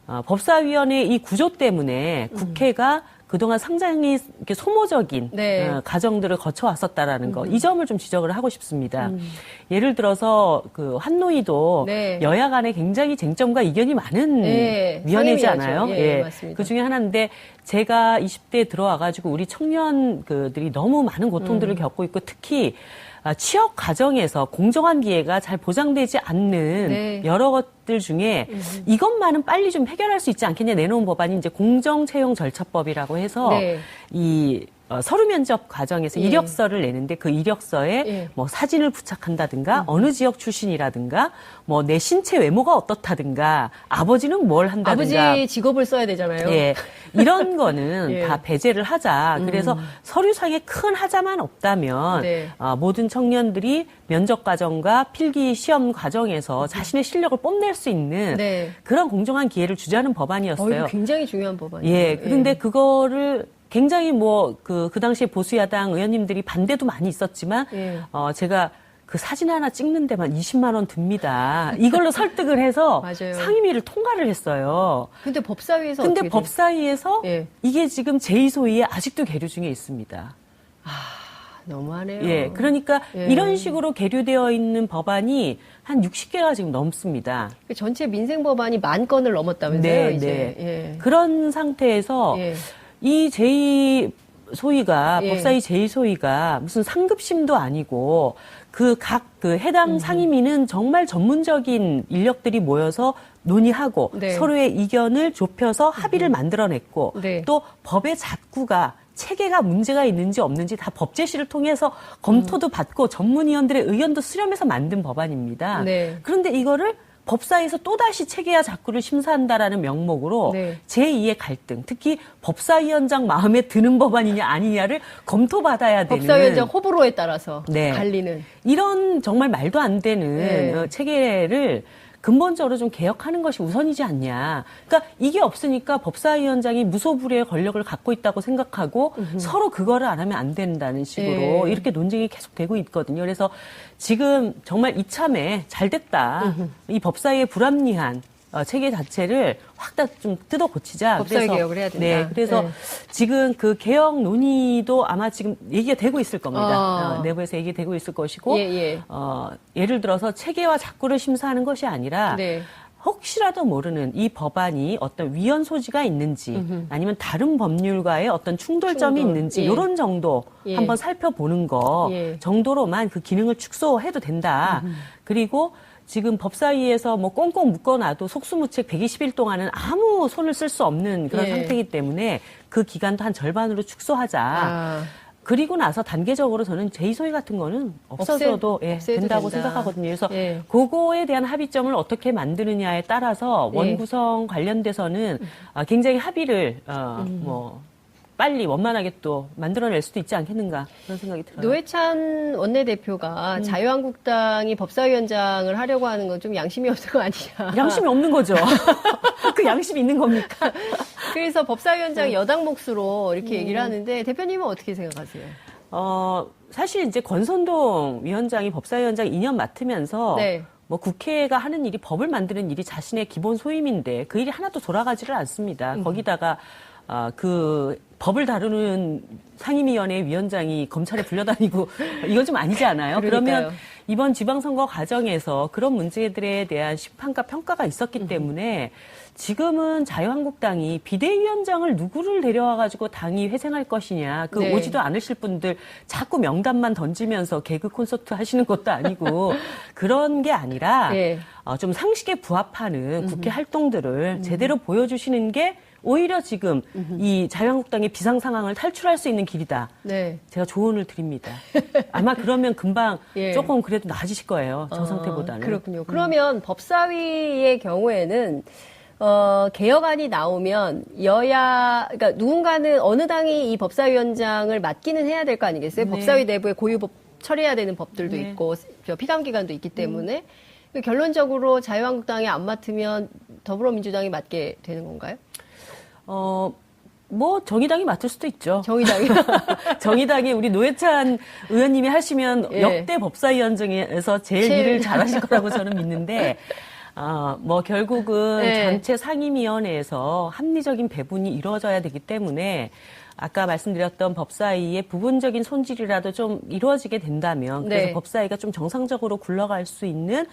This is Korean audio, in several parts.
법사위원회 이 구조 때문에 국회가 그동안 상당히 이렇게 소모적인 과정들을 거쳐왔었다라는 거, 이 점을 좀 지적을 하고 싶습니다. 예를 들어서 그 환노위도 여야 간에 굉장히 쟁점과 이견이 많은 위원회잖아요. 맞습니다. 그 중에 하나인데 제가 20대에 들어와가지고 우리 청년들이 너무 많은 고통들을 겪고 있고 특히 취업 과정에서 공정한 기회가 잘 보장되지 않는 여러 것들 중에 이것만은 빨리 좀 해결할 수 있지 않겠냐 내놓은 법안이 이제 공정채용 절차법이라고 해서 이 서류 면접 과정에서 이력서를 내는데 그 이력서에 뭐 사진을 부착한다든가 어느 지역 출신이라든가 뭐 내 신체 외모가 어떻다든가 아버지는 뭘 한다든가 아버지 직업을 써야 되잖아요. 이런 거는 다 배제를 하자. 그래서 서류상에 큰 하자만 없다면 모든 청년들이 면접 과정과 필기 시험 과정에서 자신의 실력을 뽐낼 수 있는 그런 공정한 기회를 주자는 법안이었어요. 굉장히 중요한 법안이에요. 그런데 그거를 굉장히 그 당시에 보수야당 의원님들이 반대도 많이 있었지만, 제가 그 사진 하나 찍는 데만 20만 원 듭니다. 이걸로 설득을 해서 상임위를 통과를 했어요. 근데 법사위에서 이게 지금 제2소위에 아직도 계류 중에 있습니다. 너무하네요. 그러니까 이런 식으로 계류되어 있는 법안이 한 60개가 지금 넘습니다. 전체 민생 법안이 10,000건을 넘었다면서요, 이제. 그런 상태에서 이 제2소위가 법사위 제2소위가 무슨 상급심도 아니고 그 해당 상임위는 정말 전문적인 인력들이 모여서 논의하고 서로의 이견을 좁혀서 합의를 만들어냈고 또 법의 작구가 체계가 문제가 있는지 없는지 다 법제실을 통해서 검토도 받고 전문위원들의 의견도 수렴해서 만든 법안입니다. 그런데 이거를 법사위에서 또다시 체계와 작구를 심사한다라는 명목으로 제2의 갈등, 특히 법사위원장 마음에 드는 법안이냐 아니냐를 검토받아야 되는. 법사위원장 호불호에 따라서 갈리는. 이런 정말 말도 안 되는 체계를 근본적으로 좀 개혁하는 것이 우선이지 않냐. 그러니까 이게 없으니까 법사위원장이 무소불위의 권력을 갖고 있다고 생각하고 서로 그거를 안 하면 안 된다는 식으로 이렇게 논쟁이 계속되고 있거든요. 그래서 지금 정말 이참에 잘 됐다. 이 법사위의 불합리한 체계 자체를 확 다 좀 뜯어 고치자. 법사위 개혁을 해야 된다. 그래서 지금 그 개혁 논의도 아마 지금 얘기가 되고 있을 겁니다. 내부에서 얘기되고 있을 것이고, 예를 들어서 체계와 작구를 심사하는 것이 아니라 혹시라도 모르는 이 법안이 어떤 위헌 소지가 있는지 아니면 다른 법률과의 어떤 충돌점이 있는지 이런 정도 한번 살펴보는 거 정도로만 그 기능을 축소해도 된다. 그리고 지금 법사위에서 뭐 꽁꽁 묶어놔도 속수무책 120일 동안은 아무 손을 쓸 수 없는 그런 상태이기 때문에 그 기간도 한 절반으로 축소하자. 그리고 나서 단계적으로 저는 제2소위 같은 거는 없어져도 된다고 생각하거든요. 그래서 그거에 대한 합의점을 어떻게 만드느냐에 따라서 원구성 관련돼서는 굉장히 합의를 빨리 원만하게 또 만들어낼 수도 있지 않겠는가 그런 생각이 들어요. 노회찬 원내대표가 자유한국당이 법사위원장을 하려고 하는 건 좀 양심이 없는 거 아니냐. 양심이 없는 거죠. 그 양심이 있는 겁니까? 그래서 법사위원장 여당 몫으로 이렇게 얘기를 하는데 대표님은 어떻게 생각하세요? 사실 이제 권선동 위원장이 법사위원장 2년 맡으면서 뭐 국회가 하는 일이 법을 만드는 일이 자신의 기본 소임인데 그 일이 하나도 돌아가지를 않습니다. 거기다가 그 법을 다루는 상임위원회 위원장이 검찰에 불려다니고 이건 좀 아니지 않아요? 그러면 이번 지방선거 과정에서 그런 문제들에 대한 심판과 평가가 있었기 때문에 지금은 자유한국당이 비대위원장을 누구를 데려와가지고 당이 회생할 것이냐 그 오지도 않으실 분들 자꾸 명단만 던지면서 개그 콘서트 하시는 것도 아니고 그런 게 아니라 좀 상식에 부합하는 국회 활동들을 제대로 보여주시는 게 오히려 지금 이 자유한국당의 비상 상황을 탈출할 수 있는 길이다. 제가 조언을 드립니다. 아마 그러면 금방 조금 그래도 나아지실 거예요. 저 상태보다는. 그렇군요. 그러면 법사위의 경우에는 개혁안이 나오면 그러니까 누군가는 어느 당이 이 법사위원장을 맡기는 해야 될 거 아니겠어요? 법사위 내부에 고유법 처리해야 되는 법들도 있고 피감기관도 있기 때문에 결론적으로 자유한국당이 안 맡으면 더불어민주당이 맡게 되는 건가요? 뭐 정의당이 맡을 수도 있죠. 정의당이 정의당이 우리 노회찬 의원님이 하시면 역대 법사위원 중에서 제일 일을 잘하실 거라고 저는 믿는데 뭐 결국은 네. 전체 상임위원회에서 합리적인 배분이 이루어져야 되기 때문에 아까 말씀드렸던 법사위의 부분적인 손질이라도 좀 이루어지게 된다면 그래서 네. 법사위가 좀 정상적으로 굴러갈 수 있는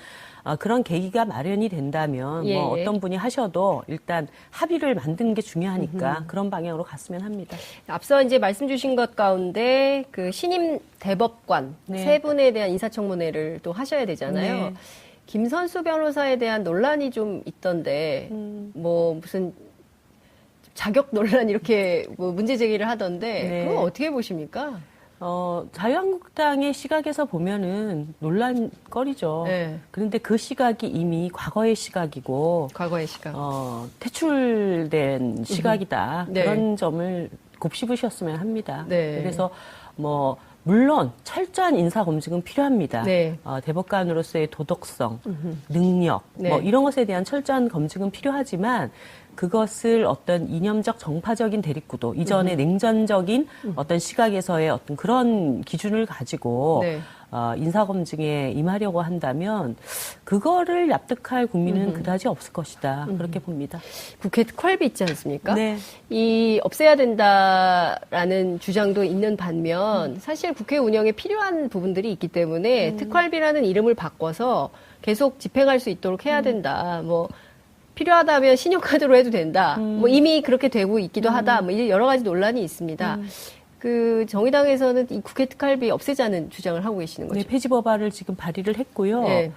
그런 계기가 마련이 된다면 예, 뭐 예. 어떤 분이 하셔도 일단 합의를 만드는 게 중요하니까 그런 방향으로 갔으면 합니다. 앞서 이제 말씀 주신 것 가운데 그 신임 대법관 네. 세 분에 대한 인사청문회를 또 하셔야 되잖아요. 네. 김선수 변호사에 대한 논란이 좀 있던데 뭐 무슨 자격 논란 이렇게 뭐 문제 제기를 하던데 네. 그거 어떻게 보십니까? 자유한국당의 시각에서 보면은 논란거리죠. 네. 그런데 그 시각이 이미 과거의 시각이고, 과거의 시각. 퇴출된 시각이다. 네. 그런 점을 곱씹으셨으면 합니다. 네. 그래서 물론 철저한 인사 검증은 필요합니다. 네. 대법관으로서의 도덕성, 능력, 네. 이런 것에 대한 철저한 검증은 필요하지만 그것을 어떤 이념적 정파적인 대립구도, 이전의 냉전적인 어떤 시각에서의 어떤 그런 기준을 가지고 네. 인사검증에 임하려고 한다면 그거를 납득할 국민은 그다지 없을 것이다. 그렇게 봅니다. 국회 특활비 있지 않습니까? 네. 이 없애야 된다라는 주장도 있는 반면 사실 국회 운영에 필요한 부분들이 있기 때문에 특활비라는 이름을 바꿔서 계속 집행할 수 있도록 해야 된다. 뭐 필요하다면 신용카드로 해도 된다. 뭐 이미 그렇게 되고 있기도 하다. 뭐 여러 가지 논란이 있습니다. 그 정의당에서는 이 국회 특활비 없애자는 주장을 하고 계시는 거죠. 네, 폐지 법안을 지금 발의를 했고요. 네.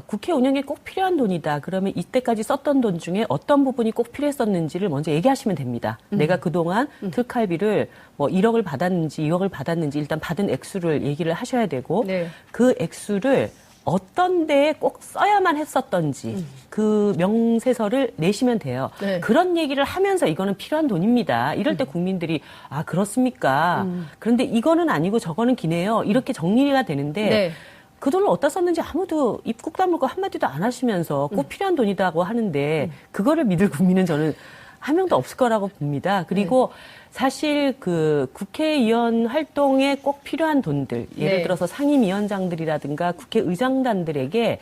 국회 운영에 꼭 필요한 돈이다. 그러면 이때까지 썼던 돈 중에 어떤 부분이 꼭 필요했었는지를 먼저 얘기하시면 됩니다. 내가 그동안 특활비를 뭐 1억을 받았는지 2억을 받았는지 일단 받은 액수를 얘기를 하셔야 되고 네. 그 액수를 어떤 데에 꼭 써야만 했었던지 그 명세서를 내시면 돼요. 네. 그런 얘기를 하면서 이거는 필요한 돈입니다. 이럴 때 국민들이 그렇습니까? 그런데 이거는 아니고 저거는 기네요. 이렇게 정리가 되는데 네. 그 돈을 어디다 썼는지 아무도 입국 다물고 한마디도 안 하시면서 꼭 필요한 돈이다고 하는데 그거를 믿을 국민은 저는 한 명도 없을 거라고 봅니다. 그리고 사실 그 국회의원 활동에 꼭 필요한 돈들, 예를 네. 들어서 상임위원장들이라든가 국회의장단들에게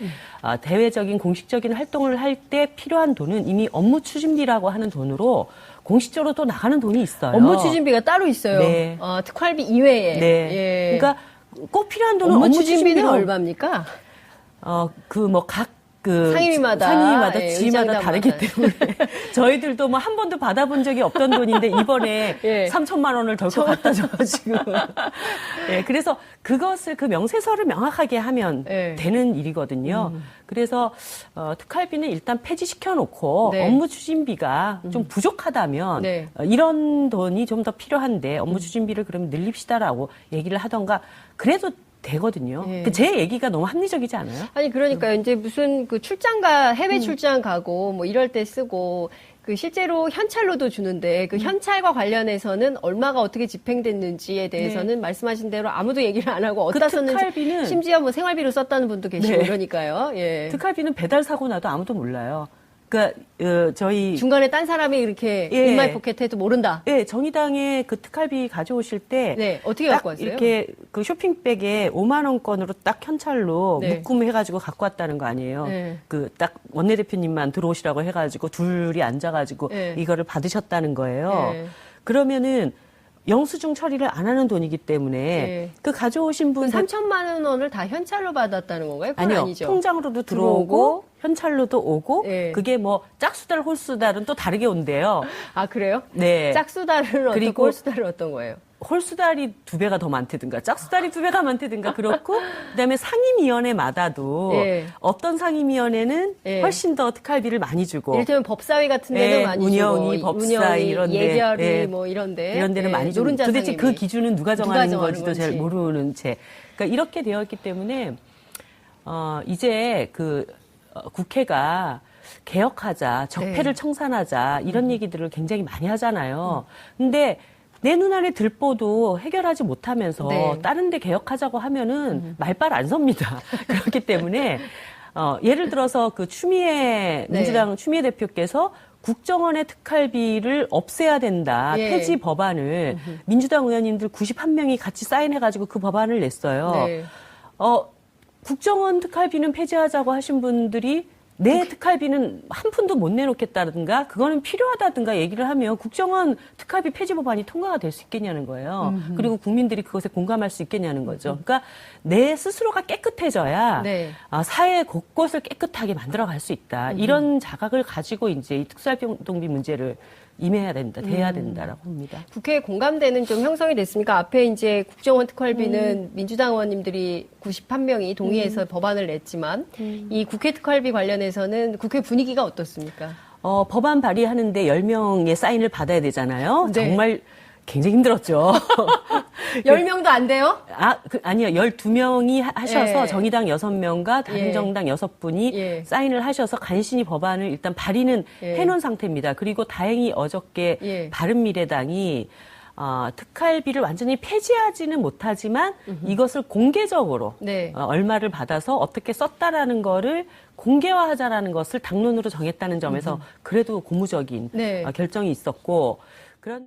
대외적인 공식적인 활동을 할 때 필요한 돈은 이미 업무 추진비라고 하는 돈으로 공식적으로 또 나가는 돈이 있어요. 업무 추진비가 따로 있어요. 네. 특활비 이외에. 네. 예. 그러니까 꼭 필요한 돈은 업무 추진비는 업무 추진비로 얼마입니까? 상임위마다 예, 지위마다 다르기 의장단마다. 때문에 저희들도 뭐 한 번도 받아본 적이 없던 돈인데 이번에 예. 3천만 원을 덜컥 갖다 줘가지고 예, 그래서 그것을 그 명세서를 명확하게 하면 예. 되는 일이거든요. 그래서 특활비는 일단 폐지시켜 놓고 네. 업무 추진비가 좀 부족하다면 네. 이런 돈이 좀 더 필요한데 업무 추진비를 그러면 늘립시다라고 얘기를 하던가 그래도 되거든요. 예. 제 얘기가 너무 합리적이지 않아요? 아니 그러니까 이제 무슨 그 해외 출장 가고 뭐 이럴 때 쓰고 그 실제로 현찰로도 주는데 그 현찰과 관련해서는 얼마가 어떻게 집행됐는지에 대해서는 말씀하신 대로 아무도 얘기를 안 하고 어디다 썼는지 특활비는 심지어 뭐 생활비로 썼다는 분도 계시고 네. 그러니까요. 예. 특활비는 배달 사고 나도 아무도 몰라요. 그러니까 저희 중간에 딴 사람이 이렇게 예. 인마이 포켓해도 모른다. 예, 정의당에 그 특활비 가져오실 때 네, 어떻게 딱 갖고 왔어요? 이렇게 그 쇼핑백에 5만 원권으로 딱 현찰로 네. 묶음해가지고 갖고 왔다는 거 아니에요. 네. 그 딱 원내대표님만 들어오시라고 해가지고 둘이 앉아가지고 네. 이거를 받으셨다는 거예요. 네. 그러면은 영수증 처리를 안 하는 돈이기 때문에 네. 그 가져오신 그 분 3천만 원을 다 현찰로 받았다는 건가요? 그건 아니요. 아니죠. 통장으로도 들어오고, 들어오고 현찰로도 오고 예. 그게 뭐 짝수달 홀수달은 또 다르게 온대요. 아 그래요? 네. 짝수달은 어떻고 그리고 홀수달은 어떤 거예요? 홀수달이 2배가 더 많다든가 짝수달이 2배가 많다든가 그렇고 그다음에 상임위원회마다도 예. 어떤 상임위원회는 예. 훨씬 더 특활비를 많이 주고 이를테면 법사위 같은 데는 예, 많이 운영위, 주고 법사위 운영위, 이런 데, 예결위 예. 뭐 이런 데 이런 데는 예, 많이 주고 노른자 도대체 상임위. 그 기준은 누가 정하는 정하는 건지도 잘 건지. 모르는 채 그러니까 이렇게 되어 있기 때문에 이제 국회가 개혁하자, 적폐를 네. 청산하자 이런 얘기들을 굉장히 많이 하잖아요. 근데 내 눈안에 들보도 해결하지 못하면서 네. 다른 데 개혁하자고 하면은 말빨 안 섭니다. 그렇기 때문에 예를 들어서 그 민주당 추미애 대표께서 국정원의 특활비를 없애야 된다. 예. 폐지 법안을 민주당 의원님들 91명이 같이 사인해가지고 그 법안을 냈어요. 네. 국정원 특활비는 폐지하자고 하신 분들이 내 특활비는 한 푼도 못 내놓겠다든가 그거는 필요하다든가 얘기를 하면 국정원 특활비 폐지 법안이 통과가 될 수 있겠냐는 거예요. 그리고 국민들이 그것에 공감할 수 있겠냐는 거죠. 그러니까 내 스스로가 깨끗해져야 네. 사회 곳곳을 깨끗하게 만들어갈 수 있다. 이런 자각을 가지고 이제 이 특수활동비 문제를 임해야 된다, 돼야 된다라고 봅니다. 국회에 공감대는 좀 형성이 됐습니까? 앞에 이제 국정원 특활비는 민주당 의원님들이 91명이 동의해서 법안을 냈지만 이 국회 특활비 관련해서는 국회 분위기가 어떻습니까? 법안 발의하는데 10명의 사인을 받아야 되잖아요. 네. 정말 굉장히 힘들었죠. 10명도 안 돼요? 아니요. 12명이 하셔서 예. 정의당 6명과 다른 예. 정당 6분이 예. 사인을 하셔서 간신히 법안을 일단 발의는 예. 해놓은 상태입니다. 그리고 다행히 어저께 예. 바른미래당이 특활비를 완전히 폐지하지는 못하지만 이것을 공개적으로 네. 얼마를 받아서 어떻게 썼다라는 거를 공개화하자라는 것을 당론으로 정했다는 점에서 그래도 고무적인 네. 결정이 있었고 그런.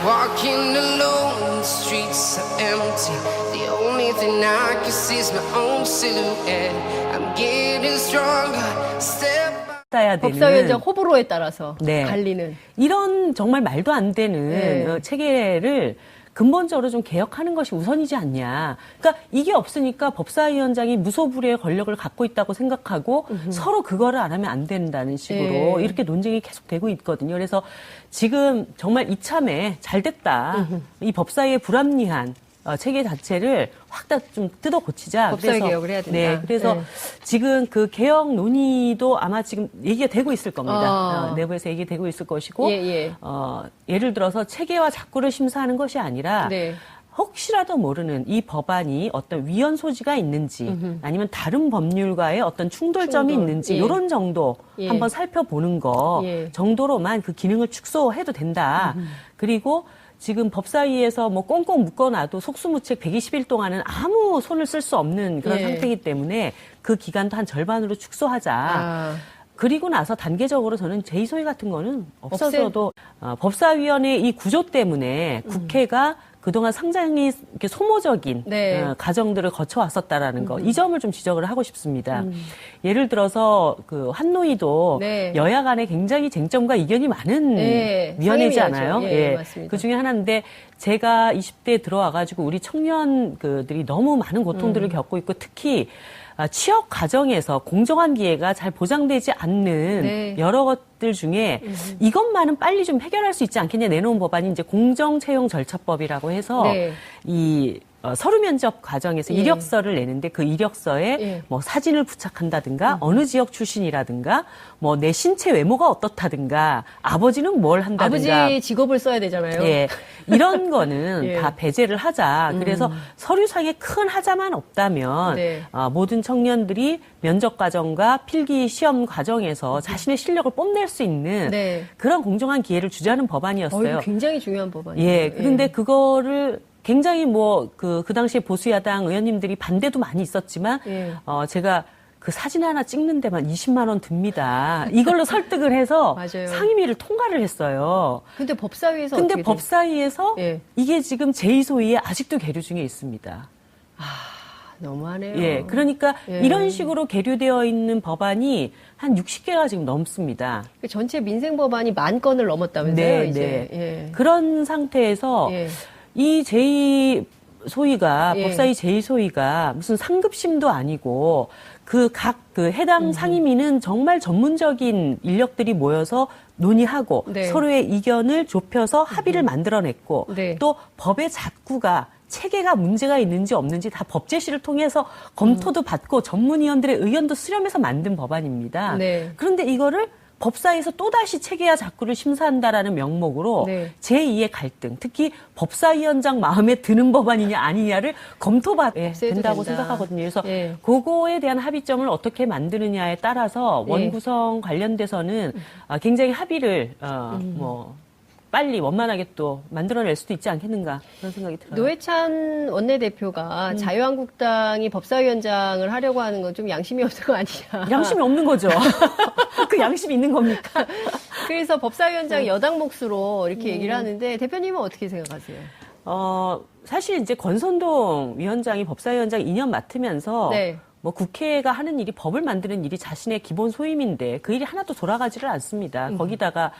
Walking alone, the streets are empty. The only thing I can see is my own silhouette. I'm getting stronger, step by 법사위원장 호불호에 따라서 네. 갈리는. 이런 정말 말도 안 되는 네. 체계를 근본적으로 좀 개혁하는 것이 우선이지 않냐. 그러니까 이게 없으니까 법사위원장이 무소불위의 권력을 갖고 있다고 생각하고 서로 그거를 안 하면 안 된다는 식으로 네. 이렇게 논쟁이 계속되고 있거든요. 그래서 지금 정말 이참에 잘 됐다. 이 법사위의 불합리한 체계 자체를 확 다 좀 뜯어 고치자. 법사위 그래서, 개혁을 해야 된다. 네, 그래서 네. 지금 그 개혁 논의도 아마 지금 얘기가 되고 있을 겁니다. 내부에서 얘기되고 있을 것이고, 예. 예를 들어서 체계와 작구를 심사하는 것이 아니라 네. 혹시라도 모르는 이 법안이 어떤 위헌 소지가 있는지 아니면 다른 법률과의 어떤 충돌점이 충돌. 있는지 예. 이런 정도 예. 한번 살펴보는 거 예. 정도로만 그 기능을 축소해도 된다. 그리고 지금 법사위에서 뭐 꽁꽁 묶어놔도 속수무책 120일 동안은 아무 손을 쓸 수 없는 그런 예. 상태이기 때문에 그 기간도 한 절반으로 축소하자. 그리고 나서 단계적으로 저는 제2소위 같은 거는 없어져도 법사위원회 이 구조 때문에 국회가 그동안 상당히 이렇게 소모적인 네. 과정들을 거쳐왔었다라는 거. 이 점을 좀 지적을 하고 싶습니다. 예를 들어서 그 한노위도 네. 여야 간에 굉장히 쟁점과 이견이 많은 네. 위원회잖아요. 상임위원회죠. 예, 맞습니다. 그 중에 하나인데 제가 20대에 들어와가지고 우리 청년들이 너무 많은 고통들을 겪고 있고 특히 취업 과정에서 공정한 기회가 잘 보장되지 않는 네. 여러 것들 중에 이것만은 빨리 좀 해결할 수 있지 않겠냐 내놓은 법안이 이제 공정채용절차법이라고 해서 네. 이 서류 면접 과정에서 예. 이력서를 내는데 그 이력서에 예. 뭐 사진을 부착한다든가 어느 지역 출신이라든가 뭐 내 신체 외모가 어떻다든가 아버지는 뭘 한다든가 아버지 직업을 써야 되잖아요. 예. 이런 거는 예. 다 배제를 하자. 그래서 서류상에 큰 하자만 없다면 네. 모든 청년들이 면접 과정과 필기 시험 과정에서 자신의 실력을 뽐낼 수 있는 네. 그런 공정한 기회를 주자는 법안이었어요. 이거 굉장히 중요한 법안이에요. 예. 그런데 그거를 굉장히 그 당시에 보수야당 의원님들이 반대도 많이 있었지만 예. 제가 그 사진 하나 찍는 데만 20만 원 듭니다. 이걸로 설득을 해서 맞아요. 상임위를 통과를 했어요. 근데 법사위에서 근데 어떻게 법사위에서 예. 이게 지금 제2소위에 아직도 계류 중에 있습니다. 너무하네요. 예. 그러니까 예. 이런 식으로 계류되어 있는 법안이 한 60개가 지금 넘습니다. 전체 민생 법안이 10,000건을 넘었다면서요, 네, 이제. 네. 예. 그런 상태에서 예. 이 제2소위가 예. 법사위 제2소위가 무슨 상급심도 아니고 그 해당 상임위는 정말 전문적인 인력들이 모여서 논의하고 네. 서로의 이견을 좁혀서 합의를 만들어냈고 네. 또 법의 잣구가 체계가 문제가 있는지 없는지 다 법제실을 통해서 검토도 받고 전문위원들의 의견도 수렴해서 만든 법안입니다. 네. 그런데 이거를 법사위에서 또다시 체계와 작구를 심사한다라는 명목으로 네. 제2의 갈등, 특히 법사위원장 마음에 드는 법안이냐 아니냐를 검토받아야 없애도 된다고 된다. 생각하거든요. 그래서 예. 그거에 대한 합의점을 어떻게 만드느냐에 따라서 예. 원구성 관련돼서는 굉장히 합의를 빨리 원만하게 또 만들어낼 수도 있지 않겠는가 그런 생각이 들어요. 노회찬 원내대표가 자유한국당이 법사위원장을 하려고 하는 건 좀 양심이 없는 거 아니냐. 양심이 없는 거죠. 그 양심이 있는 겁니까? 그래서 법사위원장 여당 몫으로 이렇게 얘기를 하는데 대표님은 어떻게 생각하세요? 사실 이제 권선동 위원장이 법사위원장 2년 맡으면서 네. 뭐 국회가 하는 일이 법을 만드는 일이 자신의 기본 소임인데 그 일이 하나도 돌아가지를 않습니다. 거기다가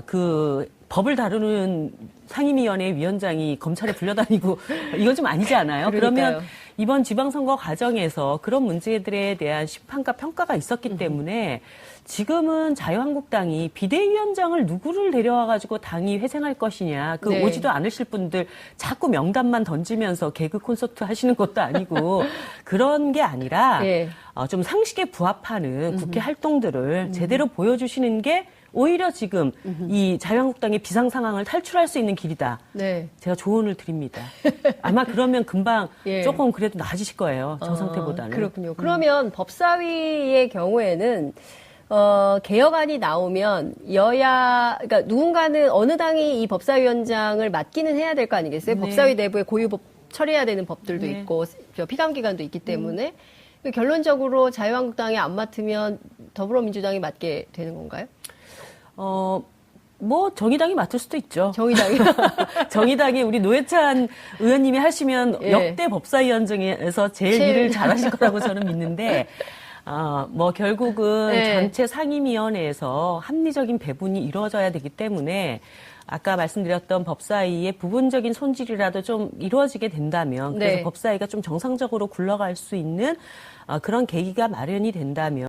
그 법을 다루는 상임위원회 위원장이 검찰에 불려다니고 이건 좀 아니지 않아요? 그러니까요. 그러면 이번 지방선거 과정에서 그런 문제들에 대한 심판과 평가가 있었기 때문에 지금은 자유한국당이 비대위원장을 누구를 데려와가지고 당이 회생할 것이냐, 그 네. 오지도 않으실 분들 자꾸 명단만 던지면서 개그 콘서트 하시는 것도 아니고 그런 게 아니라 예. 좀 상식에 부합하는 국회 활동들을 제대로 보여주시는 게 오히려 지금 이 자유한국당의 비상 상황을 탈출할 수 있는 길이다. 네. 제가 조언을 드립니다. 아마 그러면 금방 예. 조금 그래도 나아지실 거예요. 저 상태보다는. 그렇군요. 그러면 법사위의 경우에는 개혁안이 나오면 그러니까 누군가는 어느 당이 이 법사위원장을 맡기는 해야 될 거 아니겠어요? 네. 법사위 내부에 고유법 처리해야 되는 법들도 네. 있고, 피감기관도 있기 때문에 결론적으로 자유한국당이 안 맡으면 더불어민주당이 맡게 되는 건가요? 뭐 정의당이 맡을 수도 있죠. 정의당이. 정의당이 우리 노회찬 의원님이 하시면 예. 역대 법사위원장에서 제일 일을 잘하실 거라고 저는 믿는데 뭐 결국은 네. 전체 상임위원회에서 합리적인 배분이 이루어져야 되기 때문에 아까 말씀드렸던 법사위의 부분적인 손질이라도 좀 이루어지게 된다면 그래서 네. 법사위가 좀 정상적으로 굴러갈 수 있는 그런 계기가 마련이 된다면